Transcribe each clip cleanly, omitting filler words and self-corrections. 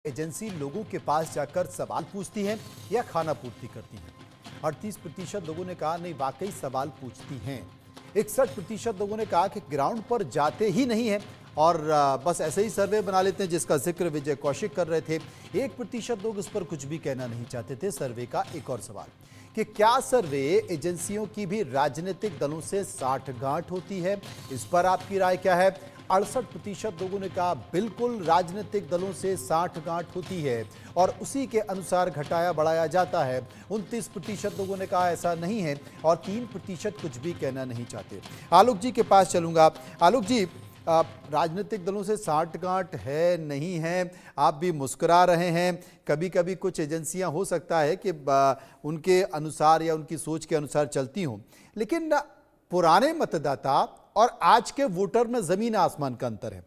Agency लोगों के पास जाकर सवाल पूछती है या खाना पूर्ति करती है। 38% लोगों ने कहा नहीं, वाकई सवाल पूछती हैं। 61% लोगों ने कहा कि ग्राउंड पर जाते ही नहीं है और बस ऐसे ही सर्वे बना लेते हैं, जिसका जिक्र विजय कौशिक कर रहे थे। 1% लोग इस पर कुछ भी कहना नहीं चाहते थे। सर्वे का एक और सवाल कि क्या सर्वे एजेंसियों की भी राजनीतिक दलों से साठगांठ होती है, इस पर आपकी राय क्या है? 68% लोगों ने कहा बिल्कुल राजनीतिक दलों से साठगांठ होती है और उसी के अनुसार घटाया बढ़ाया जाता है। 29% लोगों ने कहा ऐसा नहीं है और 3% कुछ भी कहना नहीं चाहते। आलोक जी के पास चलूंगा। आलोक जी, राजनीतिक दलों से साठगांठ है नहीं है, आप भी मुस्कुरा रहे हैं। कभी कभी कुछ एजेंसियां हो सकता है कि उनके अनुसार या उनकी सोच के अनुसार चलती हों, लेकिन पुराने मतदाता और आज के वोटर में जमीन आसमान का अंतर है।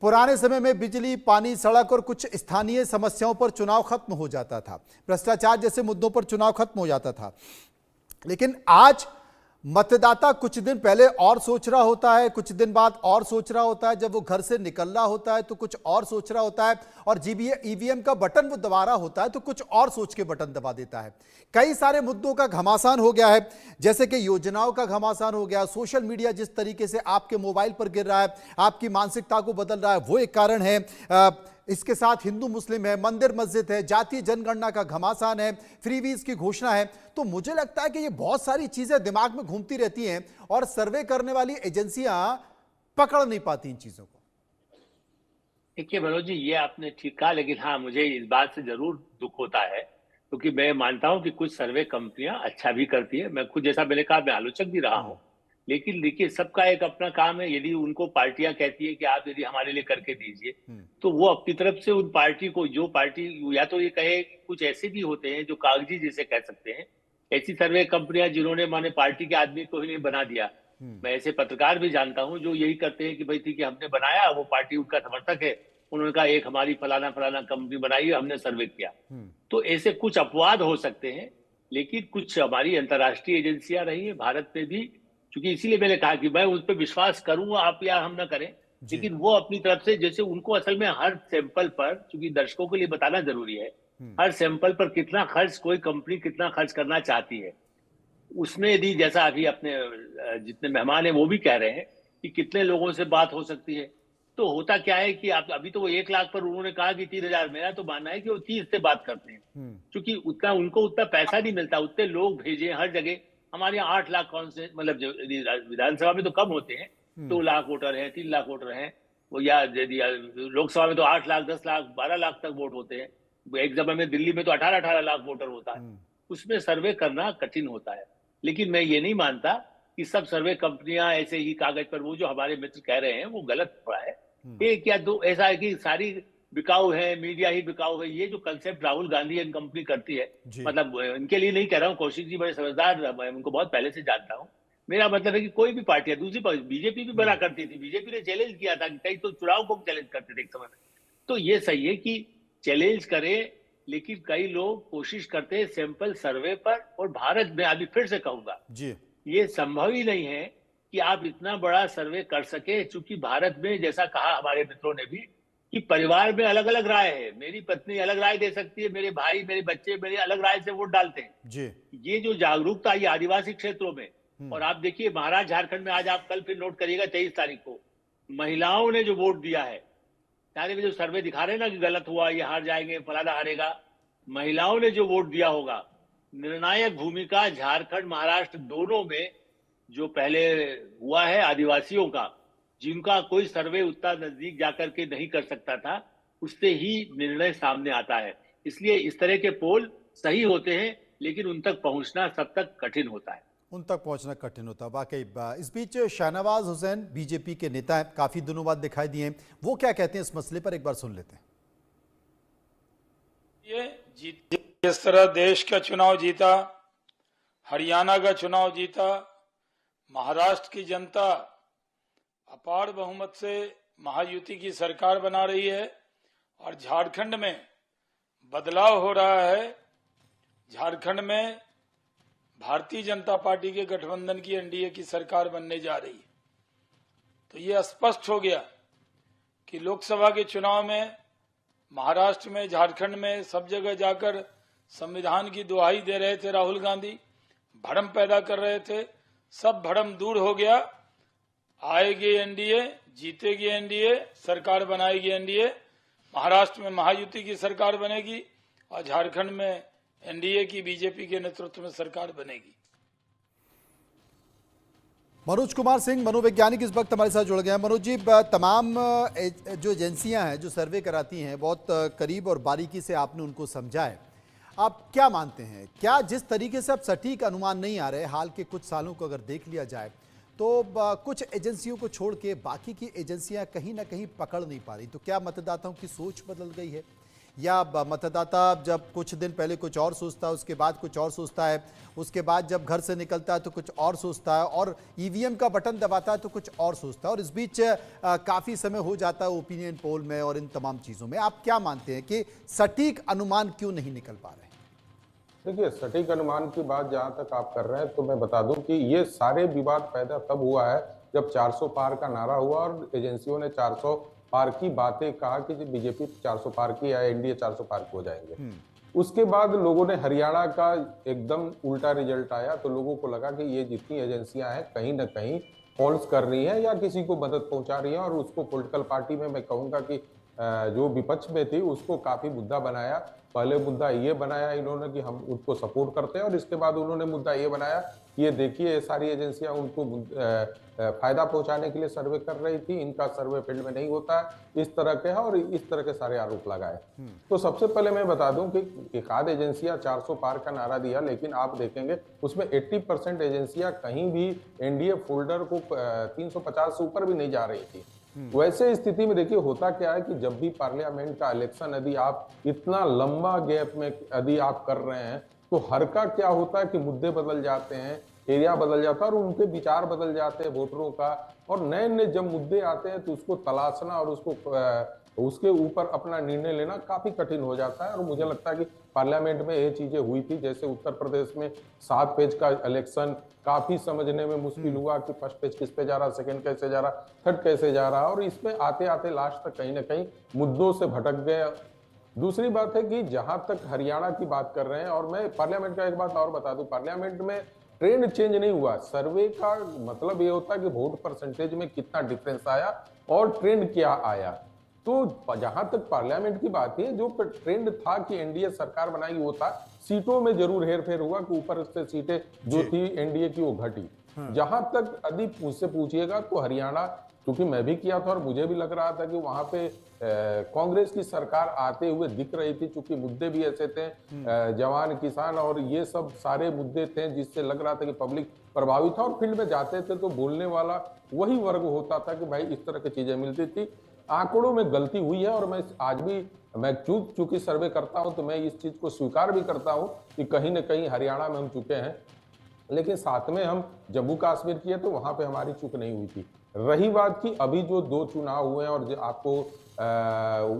पुराने समय में बिजली, पानी, सड़क और कुछ स्थानीय समस्याओं पर चुनाव खत्म हो जाता था, भ्रष्टाचार जैसे मुद्दों पर चुनाव खत्म हो जाता था। लेकिन आज मतदाता कुछ दिन पहले और सोच रहा होता है, कुछ दिन बाद और सोच रहा होता है, जब वो घर से निकल रहा होता है तो कुछ और सोच रहा होता है, और ईवीएम का बटन वो दबा रहा होता है तो कुछ और सोच के बटन दबा देता है। कई सारे मुद्दों का घमासान हो गया है, जैसे कि योजनाओं का घमासान हो गया। सोशल मीडिया जिस तरीके से आपके मोबाइल पर गिर रहा है, आपकी मानसिकता को बदल रहा है, वो एक कारण है। इसके साथ हिंदू मुस्लिम है, मंदिर मस्जिद है, जातीय जनगणना का घमासान है, फ्रीवीज की घोषणा है। तो मुझे लगता है कि ये बहुत सारी चीजें दिमाग में घूमती रहती हैं और सर्वे करने वाली एजेंसियां पकड़ नहीं पाती इन चीजों को। देखिए मनोज जी, ये आपने ठीक कहा, लेकिन हाँ, मुझे इस बात से जरूर दुख होता है, क्योंकि मैं मानता हूं कि कुछ सर्वे कंपनियां अच्छा भी करती है। मैं खुद, जैसा मैंने कहा, मैं आलोचक भी रहा हूं। लेकिन देखिए, सबका एक अपना काम है। यदि उनको पार्टियां कहती है कि आप यदि हमारे लिए करके दीजिए, तो वो अपनी तरफ से उन पार्टी को, जो पार्टी, या तो ये कहे, कुछ ऐसे भी होते हैं जो कागजी जिसे कह सकते हैं, ऐसी सर्वे कंपनियां जिन्होंने माने पार्टी के आदमी को ही नहीं बना दिया। मैं ऐसे पत्रकार भी जानता हूं जो यही करते हैं कि भाई ठीक है, हमने बनाया, वो पार्टी उनका समर्थक है, उन्होंने कहा एक हमारी फलाना फलाना कंपनी बनाई है, हमने सर्वे किया। तो ऐसे कुछ अपवाद हो सकते हैं, लेकिन कुछ हमारी अंतर्राष्ट्रीय एजेंसियां रही है भारत में भी, क्योंकि इसीलिए मैंने कहा कि मैं उस पर विश्वास करूंगा, आप या हम ना करें, जी। लेकिन वो अपनी तरफ से, जैसे उनको असल में हर सैंपल पर, क्योंकि दर्शकों के लिए बताना जरूरी है, हर सैंपल पर कितना खर्च कोई कंपनी कितना खर्च करना चाहती है, उसमें यदि, जैसा अभी अपने जितने मेहमान हैं वो भी कह रहे हैं कि कितने लोगों से बात हो सकती है, तो होता क्या है कि आप अभी तो वो 1 लाख पर उन्होंने कहा कि 3,000, मेरा तो मानना है कि वो 30 से बात करते हैं, क्योंकि उतना उनको उतना पैसा नहीं मिलता, उतने लोग भेजे हर जगह। हमारे यहाँ 8 लाख कौन से, मतलब जो विधानसभा में तो कम होते हैं, 2 लाख वोटर हैं, 3 लाख वोटर हैं वो, या यदि लोकसभा में तो 8 लाख, 10 लाख, 12 लाख तक वोट होते हैं। एक जगह में दिल्ली में तो 18-18 लाख वोटर होता है। उसमें सर्वे करना कठिन होता है। लेकिन मैं ये नहीं मानता कि सब सर्वे कंपनियां ऐसे ही कागज पर, वो जो हमारे मित्र कह रहे हैं वो गलत हुआ है। एक या दो ऐसा है कि सारी बिकाऊ है, मीडिया ही बिकाऊ है, ये जो concept Rahul Gandhi and company करती है, मतलब इनके लिए नहीं कह रहा हूँ, कौशिक जी बड़े समझदार, मैं उनको बहुत पहले से जानता हूँ। मेरा मतलब है कि कोई भी पार्टी है, दूसरी पार्टी बीजेपी भी बना करती थी, बीजेपी ने चैलेंज किया था, कई तो चुनाव को चैलेंज करते थे एक समय में। तो ये सही है कि चैलेंज करे, लेकिन कई लोग कोशिश करते हैं सैंपल सर्वे पर, और भारत में, अभी फिर से कहूंगा, जी। ये संभव ही नहीं है कि आप इतना बड़ा सर्वे कर सके, क्योंकि भारत में, जैसा कहा हमारे मित्रों ने भी, कि परिवार में अलग अलग राय है। मेरी पत्नी अलग राय दे सकती है, मेरे भाई, मेरे बच्चे मेरे अलग राय से वोट डालते हैं। जी। ये जो जागरूकता आई आदिवासी क्षेत्रों में, और आप देखिए महाराष्ट्र, झारखंड में, आज आप कल फिर नोट करिएगा, 23 तारीख को महिलाओं ने जो वोट दिया है, सारे में जो सर्वे दिखा रहे हैं ना कि गलत हुआ, ये हार जाएंगे, फलाना हारेगा, महिलाओं ने जो वोट दिया होगा, निर्णायक भूमिका झारखंड महाराष्ट्र दोनों में जो पहले हुआ है आदिवासियों का, जिनका कोई सर्वे उतना नजदीक जाकर के नहीं कर सकता था, उससे ही निर्णय सामने आता है। इसलिए इस तरह के पोल सही होते हैं, लेकिन उन तक पहुंचना सब तक कठिन होता है। उन तक पहुंचना कठिन होता है वाकई। इस बीच शाहनवाज हुसैन बीजेपी के नेता हैं, काफी दिनों बाद दिखाई दिए हैं, वो क्या कहते हैं इस मसले पर, एक बार सुन लेते हैं। ये जिस तरह देश का चुनाव जीता, हरियाणा का चुनाव जीता, महाराष्ट्र की जनता अपार बहुमत से महायुति की सरकार बना रही है, और झारखंड में बदलाव हो रहा है। झारखंड में भारतीय जनता पार्टी के गठबंधन की एनडीए की सरकार बनने जा रही है। तो ये स्पष्ट हो गया कि लोकसभा के चुनाव में महाराष्ट्र में, झारखंड में, सब जगह जाकर संविधान की दुहाई दे रहे थे राहुल गांधी, भ्रम पैदा कर रहे थे। सब भ्रम दूर हो गया। आएगी एनडीए, जीतेगी एनडीए, सरकार बनाएगी एनडीए। महाराष्ट्र में महायुति की सरकार बनेगी और झारखंड में एनडीए की, बीजेपी के नेतृत्व में सरकार बनेगी। मनोज कुमार सिंह, मनोवैज्ञानिक, इस वक्त हमारे साथ जुड़ गए हैं। मनोज जी, तमाम जो एजेंसियां हैं जो सर्वे कराती हैं, बहुत करीब और बारीकी से आपने उनको समझा है। आप क्या मानते हैं, क्या जिस तरीके से अब सटीक अनुमान नहीं आ रहे, हाल के कुछ सालों को अगर देख लिया जाए तो कुछ एजेंसियों को छोड़ के बाकी की एजेंसियां कहीं ना कहीं पकड़ नहीं पा रही, तो क्या मतदाताओं की सोच बदल गई है? या मतदाता जब कुछ दिन पहले कुछ और सोचता है, उसके बाद कुछ और सोचता है, उसके बाद जब घर से निकलता है तो कुछ और सोचता है, और ईवीएम का बटन दबाता है तो कुछ और सोचता है, और इस बीच काफ़ी समय हो जाता है ओपिनियन पोल में और इन तमाम चीज़ों में। आप क्या मानते हैं कि सटीक अनुमान क्यों नहीं निकल पा रहे? देखिए, सटीक अनुमान की बात जहां तक आप कर रहे हैं तो मैं बता दूं कि ये सारे विवाद पैदा तब हुआ है जब 400 पार का नारा हुआ और एजेंसियों ने 400 पार की बातें कहा कि बीजेपी 400 पार की या एनडीए 400 पार की हो जाएंगे। उसके बाद लोगों ने हरियाणा का एकदम उल्टा रिजल्ट आया तो लोगों को लगा कि ये जितनी एजेंसियां हैं कहीं ना कहीं फॉल्स कर रही हैं या किसी को मदद पहुंचा रही है, और उसको पॉलिटिकल पार्टी में मैं कहूंगा कि जो विपक्ष में थी उसको काफी मुद्दा बनाया। पहले मुद्दा ये बनाया इन्होंने कि हम उसको सपोर्ट करते हैं, और इसके बाद उन्होंने मुद्दा ये बनाया कि ये देखिए ये सारी एजेंसियां उनको फायदा पहुंचाने के लिए सर्वे कर रही थी, इनका सर्वे फील्ड में नहीं होता है, इस तरह के है, और इस तरह के सारे आरोप लगाए। तो सबसे पहले मैं बता दूं कि एक आध एजेंसियां 400 पार का नारा दिया, लेकिन आप देखेंगे उसमें 80% एजेंसियां कहीं भी एनडीए फोल्डर को 350 से ऊपर भी नहीं जा रही थी। वैसे स्थिति में देखिए होता क्या है कि जब भी पार्लियामेंट का इलेक्शन यदि आप इतना लंबा गैप में यदि आप कर रहे हैं तो हर का क्या होता है कि मुद्दे बदल जाते हैं, एरिया बदल जाता है और उनके विचार बदल जाते हैं वोटरों का, और नए नए जब मुद्दे आते हैं तो उसको तलाशना और उसके ऊपर अपना निर्णय लेना काफी कठिन हो जाता है। और मुझे लगता है कि पार्लियामेंट में ये चीजें हुई थी, जैसे उत्तर प्रदेश में 7 पेज का इलेक्शन काफी समझने में मुश्किल हुआ कि फर्स्ट पेज किस पे जा रहा, सेकंड कैसे जा रहा, थर्ड कैसे जा रहा, और इसमें आते आते लास्ट तक कहीं ना कहीं मुद्दों से भटक गए। दूसरी बात है कि जहां तक हरियाणा की बात कर रहे हैं, और मैं पार्लियामेंट का एक बात और बता दूं, पार्लियामेंट में ट्रेंड चेंज नहीं हुआ। सर्वे का मतलब ये होता है कि वोट परसेंटेज में कितना डिफरेंस आया और ट्रेंड क्या आया। तो जहां तक पार्लियामेंट की बात है, जो ट्रेंड था कि एनडीए सरकार बनाएगी वो था, सीटों में जरूर हेरफेर हुआ कि ऊपर से सीटें जो थी एनडीए की वो घटी। जहां तक यदि मुझसे पूछिएगा तो हरियाणा, क्योंकि मैं भी किया था और मुझे भी लग रहा था कि वहां पे कांग्रेस की सरकार आते हुए दिख रही थी, क्योंकि मुद्दे भी ऐसे थे, जवान किसान और ये सब सारे मुद्दे थे जिससे लग रहा था कि पब्लिक प्रभावित था, और फील्ड में जाते थे तो बोलने वाला वही वर्ग होता था कि भाई इस तरह की चीजें मिलती थी। आंकड़ों में गलती हुई है, और मैं आज भी मैं चूंकि सर्वे करता हूं तो मैं इस चीज को स्वीकार भी करता हूं कि कहीं ना कहीं हरियाणा में हम चुके हैं, लेकिन साथ में हम जम्मू कश्मीर किए तो वहां पे हमारी चूक नहीं हुई थी। रही बात की अभी जो 2 चुनाव हुए हैं और आपको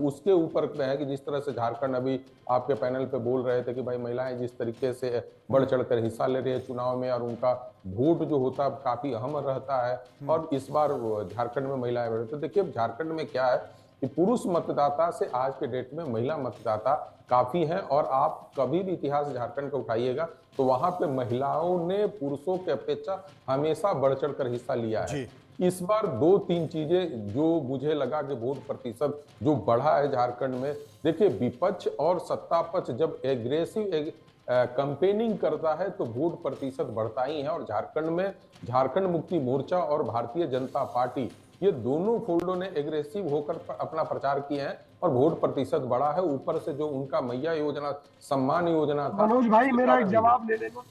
उसके ऊपर है कि जिस तरह से झारखंड अभी आपके पैनल पे बोल रहे थे कि भाई महिलाएं जिस तरीके से बढ़ चढ़कर हिस्सा ले रही है चुनाव में, और उनका वोट जो होता है काफी अहम रहता है, और इस बार झारखंड में महिलाएं बढ़, तो देखिए झारखंड में क्या है कि पुरुष मतदाता से आज के डेट में महिला मतदाता काफी है, और आप कभी भी इतिहास झारखंड का उठाइएगा तो वहां पे महिलाओं ने पुरुषों की अपेक्षा हमेशा बढ़ चढ़कर हिस्सा लिया है। इस बार 2-3 चीजें जो मुझे लगा कि वोट प्रतिशत जो बढ़ा है झारखंड में, देखिए विपक्ष और सत्ता पक्ष जब एग्रेसिव कैंपेनिंग करता है तो वोट प्रतिशत बढ़ता ही है, और झारखंड में झारखंड मुक्ति मोर्चा और भारतीय जनता पार्टी ये दोनों फोल्डों ने एग्रेसिव होकर अपना प्रचार किए हैं और वोट प्रतिशत बढ़ा है। ऊपर से जो उनका मैया योजना, सम्मान योजना था। मनोज भाई मेरा एक जवाब ले लेना।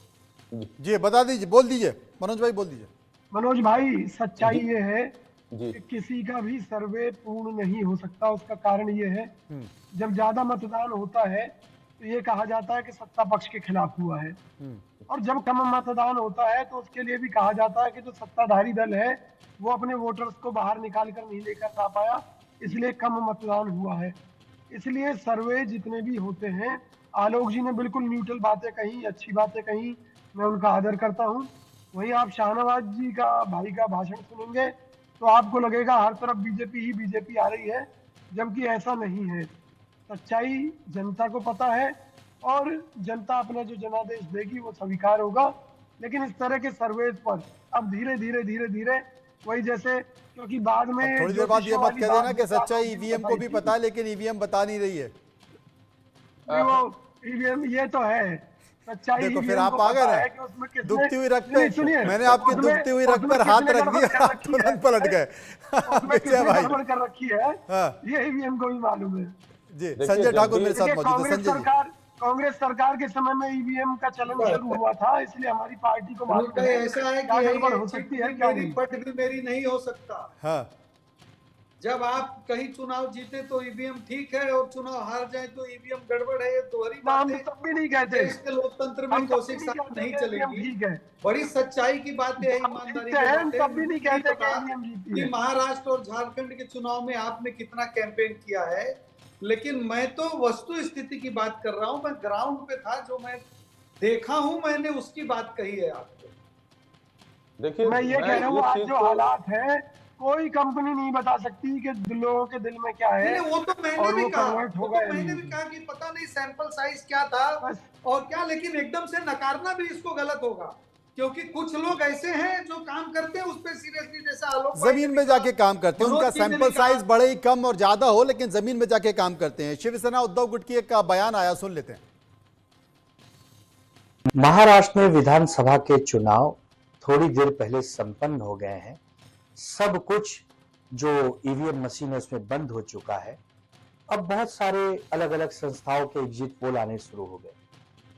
जी बता दीजिए, बोल दीजिए मनोज भाई, बोल दीजिए। मनोज भाई, सच्चाई ये है जी। कि किसी का भी सर्वे पूर्ण नहीं हो सकता। उसका कारण ये है, जब ज्यादा मतदान होता है तो ये कहा जाता है कि सत्ता पक्ष के खिलाफ हुआ है, और जब कम मतदान होता है तो उसके लिए भी कहा जाता है कि जो सत्ताधारी दल है वो अपने वोटर्स को बाहर निकाल कर नहीं लेकर आ पाया, इसलिए कम मतदान हुआ है। इसलिए सर्वे जितने भी होते हैं, आलोक जी ने बिल्कुल न्यूट्रल बातें कही, अच्छी बातें कही, मैं उनका आदर करता हूँ। वहीं आप शाहनवाज जी का भाई का भाषण सुनेंगे तो आपको लगेगा हर तरफ बीजेपी ही बीजेपी आ रही है, जबकि ऐसा नहीं है। सच्चाई जनता को पता है और जनता अपना जो जनादेश देगी वो स्वीकार होगा। लेकिन इस तरह के सर्वे पर अब धीरे धीरे धीरे धीरे वही जैसे, क्योंकि बाद में अब थोड़ी देर बाद ये मत कह देना कि सच्चाई ईवीएम को भी बताई पता है लेकिन ईवीएम बता नहीं रही है। थी। वो ईवीएम ये तो है सच्चाई। देखो फिर EVM आप को आ गए पता ना, है कि उसमें किसने- दुखती हुई रख नहीं, पे सुनिए, मैंने आपकी उसमें- दुखती हुई रख उसमें पर हाथ किसने रख गड़बड़ दिया, कर आप रखी है? तुरंत पलट गए। उसमें विजय किसने भाई गड़बड़ कर रखी है हाँ ये ईवीएम को भी मालूम है। जी, देखिए, संजय ठाकुर जब मेरे भी- साथ देखिए, मौजूद है। संजय जी, कांग्रेस सरकार के समय में ईवीएम का चलन शुरू हुआ था, इसलिए हमारी पार्टी को मालूम उनका है ऐसा है क्या कि गड़बड़ हो ये सकती चिट है भी क्या मेरी नहीं। पट भी मेरी नहीं हो सकता। हाँ जब आप कहीं चुनाव जीते तो ईवीएम ठीक है और चुनाव हार जाए तो ईवीएम गड़बड़ है, ये दोहरी ना, हम बातें तब भी नहीं कहते, देश के लोकतंत्र में हम तब कोशिश भी नहीं कहते नहीं कि EVM चलेगी। ठीक है। बड़ी सच्चाई की बातें हैं, हम ईमानदारी जीतते की हैं, हम बातें। तब भी नहीं मुझे नहीं कहते कि पता EVM जीती कि है। महाराष्ट्र और झारखंड के चुनाव में आपने कितना कैंपेन किया है, लेकिन मैं तो वस्तु स्थिति की बात कर रहा हूं। मैं ग्राउंड पे था, जो मैं देखा हूं मैंने उसकी बात कही है आपको। देखिए, मैं ये कह रहा हूँ आज चीज जो को- हालात है कोई कंपनी नहीं बता सकती कि लोगों के दिल में क्या है नहीं, वो तो मैंने और भी वो कहा, कन्वर्ट वो होगा तो या मैंने नहीं। भी कहा कि पता नहीं सैंपल साइज क्या था बस और क्या, लेकिन एकदम से नकारना भी इसको गलत होगा, क्योंकि कुछ लोग ऐसे हैं जो काम करते हैं उस पर सीरियसली, जैसा आलोक भाई जमीन ने में भी कहा, जाके काम करते हैं, उनका मनोज जी ने भी सैंपल कहा। साइज बड़े ही कम और ज्यादा हो लेकिन जमीन में जाके काम करते हैं। शिवसेना उद्धव गुटकी का बयान आया, सुन लेते हैं। महाराष्ट्र में विधानसभा के चुनाव थोड़ी देर पहले संपन्न हो गए हैं। सब कुछ जो ईवीएम मशीन है उसमें बंद हो चुका है। अब बहुत सारे अलग अलग संस्थाओं के एग्जिट पोल आने शुरू हो गए।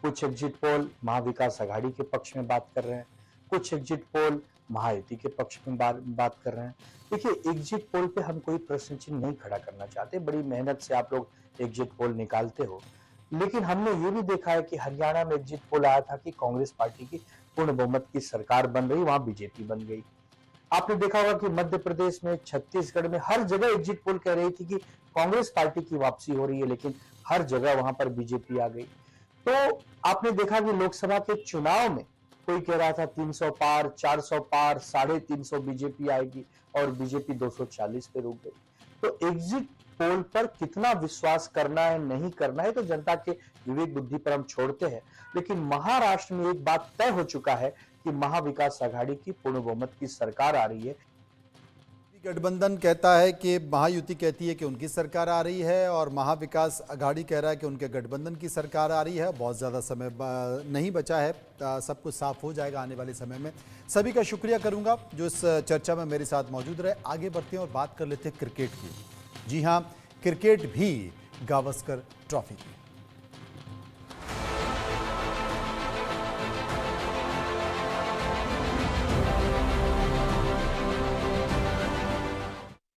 कुछ एग्जिट पोल महाविकास आघाड़ी के पक्ष में बात कर रहे हैं, कुछ एग्जिट पोल महायुति के पक्ष में बात कर रहे हैं। देखिए, एग्जिट पोल पे हम कोई प्रश्न चिन्ह नहीं खड़ा करना चाहते, बड़ी मेहनत से आप लोग एग्जिट पोल निकालते हो, लेकिन हमने ये भी देखा है कि हरियाणा में एग्जिट पोल आया था कि कांग्रेस पार्टी की पूर्ण बहुमत की सरकार बन रही, वहां बीजेपी बन गई। आपने देखा होगा कि मध्य प्रदेश में, छत्तीसगढ़ में हर जगह एग्जिट पोल कह रही थी कि कांग्रेस पार्टी की वापसी हो रही है, लेकिन हर जगह वहां पर बीजेपी आ गई। तो आपने देखा कि लोकसभा के चुनाव में कोई कह रहा था 300 पार, 400 पार, 350 बीजेपी आएगी और बीजेपी 240 पे रुक गई। तो एग्जिट पोल पर कितना विश्वास करना है, नहीं करना है, तो जनता के विवेक बुद्धि पर हम छोड़ते हैं। लेकिन महाराष्ट्र में एक बात तय हो चुका है कि महाविकास आघाड़ी की पूर्ण बहुमत की सरकार आ रही है। गठबंधन कहता है कि महायुति कहती है कि उनकी सरकार आ रही है और महाविकास आघाड़ी कह रहा है कि उनके गठबंधन की सरकार आ रही है। बहुत ज़्यादा समय नहीं बचा है, सब कुछ साफ हो जाएगा आने वाले समय में। सभी का शुक्रिया करूंगा जो इस चर्चा में मेरे साथ मौजूद रहे। आगे बढ़ते हैं और बात कर लेते हैं क्रिकेट की। जी हाँ, क्रिकेट भी गावस्कर ट्रॉफी की।